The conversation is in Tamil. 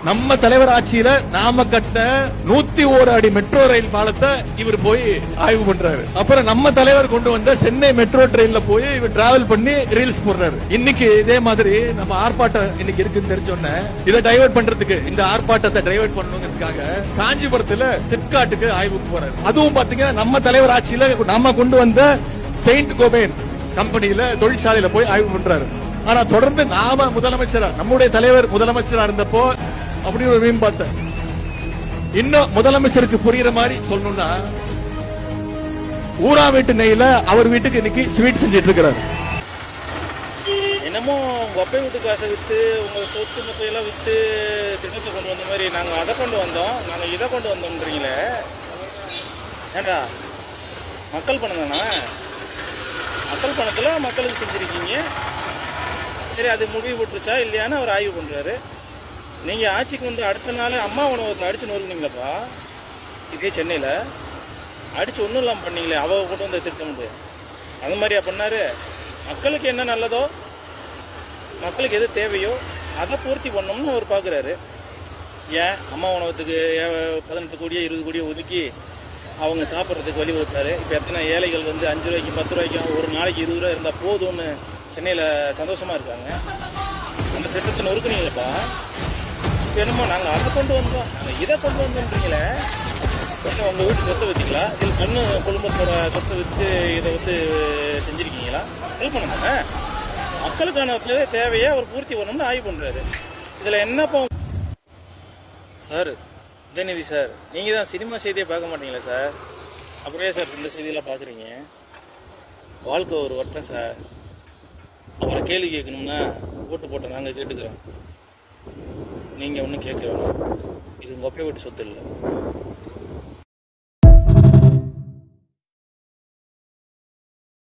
நம்ம தலைவர் ஆட்சியில நாம கட்ட 101 அடி மெட்ரோ ரயில் பாலத்தை இவர் போய் ஆய்வு பண்றாரு. அப்புறம் நம்ம தலைவர் கொண்டு வந்த சென்னை மெட்ரோ ட்ரெயின்ல போய் இவர் டிராவல் பண்ணி ரீல்ஸ் போடுறாரு. இன்னைக்கு இதே மாதிரி நம்ம ஆர்ப்பாட்டம் இன்னைக்கு இருக்குன்னு தெரிஞ்சோன்னே இதை டைவர்ட் பண்றதுக்கு, இந்த ஆர்ப்பாட்டத்தை டைவர்ட் பண்ணணுங்கிறதுக்காக காஞ்சிபுரத்துல சிப்காட்டுக்கு ஆய்வுக்கு போறாரு. அதுவும் பாத்தீங்கன்னா நம்ம தலைவர் ஆட்சியில நாம கொண்டு வந்த செயின்ட் கோபேன் கம்பெனியில தொழிற்சாலையில போய் ஆய்வு பண்றாரு. ஆனா தொடர்ந்து நாம முதலமைச்சரா, நம்முடைய தலைவர் முதலமைச்சரா இருந்தப்போ அப்படி ஒரு மீன் பார்த்தேன். இன்னும் முதலமைச்சருக்கு புரியுற மாதிரி சொல்லணும்னா, ஊரா வீட்டு நெய்ல அவர் வீட்டுக்கு இன்னைக்கு ஸ்வீட் செஞ்சிட்டு இருக்கிறார். என்னமோ உங்க அப்பா வீட்டு காசை வித்து உங்க சொத்து மொத்தையெல்லாம் வித்து திட்டத்தை கொண்டு வந்த மாதிரி நாங்க அதை கொண்டு வந்தோம், நாங்க இதை கொண்டு வந்தோம்ன்றீங்களே. ஏண்டா மக்கள் பணம் தானே, மக்கள் பணத்துல மக்களுக்கு செஞ்சிருக்கீங்க. சரி, அது முடிவு போட்டுருச்சா இல்லையான்னு அவர் ஆய்வு பண்றாரு. நீங்க ஆட்சிக்கு வந்து அடுத்த நாள் அம்மா உணவகத்தை அடிச்சு நொறுக்குனீங்களப்பா. இதே சென்னையில அடிச்சு ஒன்றும் இல்லாமல் பண்ணீங்களே, அவ கொண்டு வந்த திட்டம் அது மாதிரியா பண்ணாரு. மக்களுக்கு என்ன நல்லதோ, மக்களுக்கு எது தேவையோ அதை பூர்த்தி பண்ணணும்னு அவர் பார்க்குறாரு. ஏன் அம்மா உணவகத்துக்கு 18 கோடியோ 20 கோடியோ ஒதுக்கி அவங்க சாப்பிட்றதுக்கு வழிவகுத்தாரு. இப்போ எத்தனை ஏழைகள் வந்து 5 ரூபாய்க்கு 10 ரூபாய்க்கு ஒரு நாளைக்கு 20 ரூபா இருந்தால் போதும்னு சென்னையில் சந்தோஷமா இருக்காங்க. அந்த திட்டத்தை நொறுக்குனீங்களப்பா. என்னமோ நாங்கள் அதை கொண்டு வந்தோம், நாங்கள் இதை கொண்டு வந்தோம்ன்றீங்களே. என்ன உங்கள் வீட்டு சொத்தை விற்றீங்களா, இதில் சன்னு குடும்பத்தோட சொத்தை விற்று இதை வந்து செஞ்சுருக்கீங்களா? ஹெல்ப் பண்ண தானே, மக்களுக்கான தேவையை அவர் பூர்த்தி பண்ணணும்னு ஆய்வு பண்ணுறாரு. இதில் என்னப்பா சார், உதயநிதி சார், நீங்கள் தான் சினிமா செய்தியை பார்க்க மாட்டீங்களா சார்? அப்படியே சார் இந்த செய்தியெல்லாம் பார்க்குறீங்க. வாழ்க்கை ஒரு வட்டம் சார். அவரை கேள்வி கேட்கணும்னா ஓட்டு போட்ட நாங்கள் கேட்டுக்கிறோம், நீங்கள் ஒன்றும் கேட்க வேணும். இது உங்கள் அப்பா வீட்டு சொத்து இல்லை.